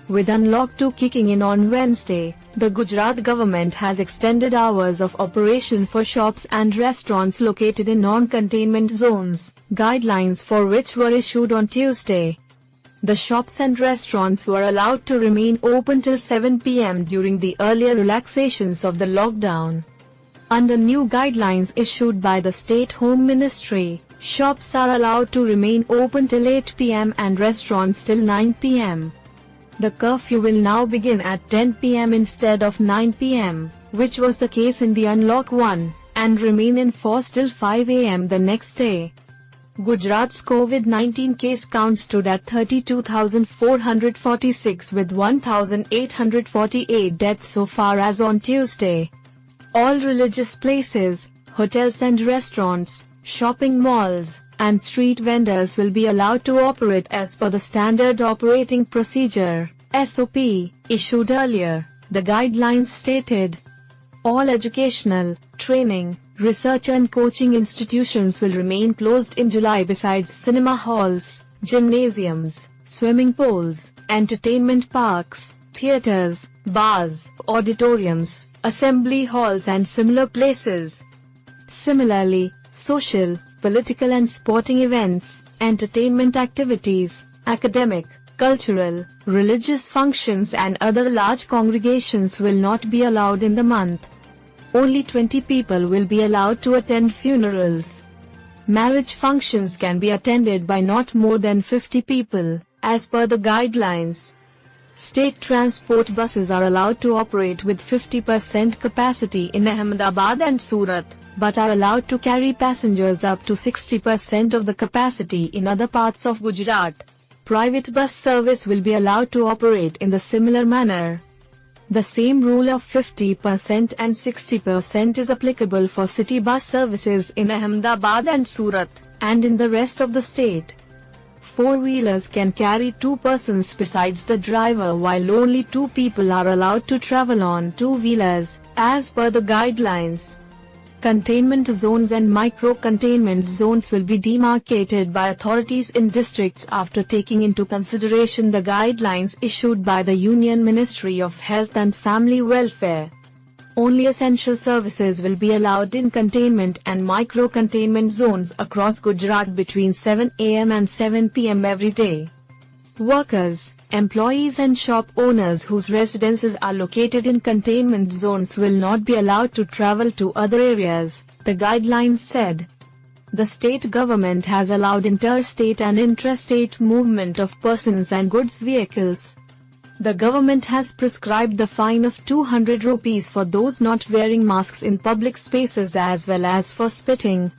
With Unlock 2 kicking in on Wednesday, the Gujarat government has extended hours of operation for shops and restaurants located in non-containment zones, guidelines for which were issued on Tuesday. The shops and restaurants were allowed to remain open till 7 p.m. during the earlier relaxations of the lockdown. Under new guidelines issued by the State Home Ministry, shops are allowed to remain open till 8 p.m. and restaurants till 9 p.m. The curfew will now begin at 10 p.m. instead of 9 p.m., which was the case in the Unlock 1, and remain in force till 5 a.m. the next day. Gujarat's COVID-19 case count stood at 32,446 with 1,848 deaths so far as on Tuesday. All religious places, hotels and restaurants, shopping malls, and street vendors will be allowed to operate as per the Standard Operating Procedure (SOP) issued earlier, the guidelines stated. All educational, training, research and coaching institutions will remain closed in July besides cinema halls, gymnasiums, swimming pools, entertainment parks, theatres, bars, auditoriums, assembly halls and similar places. Similarly, social, political and sporting events, entertainment activities, academic, cultural, religious functions and other large congregations will not be allowed in the month. Only 20 people will be allowed to attend funerals. Marriage functions can be attended by not more than 50 people, as per the guidelines. State transport buses are allowed to operate with 50% capacity in Ahmedabad and Surat, but are allowed to carry passengers up to 60% of the capacity in other parts of Gujarat. Private bus service will be allowed to operate in the similar manner. The same rule of 50% and 60% is applicable for city bus services in Ahmedabad and Surat, and in the rest of the state. Four-wheelers can carry 2 persons besides the driver, while only 2 people are allowed to travel on two-wheelers, as per the guidelines. Containment zones and micro-containment zones will be demarcated by authorities in districts after taking into consideration the guidelines issued by the Union Ministry of Health and Family Welfare. Only essential services will be allowed in containment and micro-containment zones across Gujarat between 7 a.m. and 7 p.m. every day. Workers, employees and shop owners whose residences are located in containment zones will not be allowed to travel to other areas, the guidelines said. The state government has allowed interstate and intrastate movement of persons and goods vehicles. The government has prescribed the fine of 200 rupees for those not wearing masks in public spaces as well as for spitting.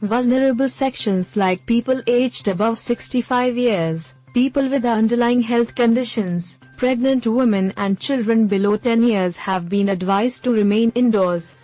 Vulnerable sections like people aged above 65 years, people with underlying health conditions, pregnant women and children below 10 years have been advised to remain indoors.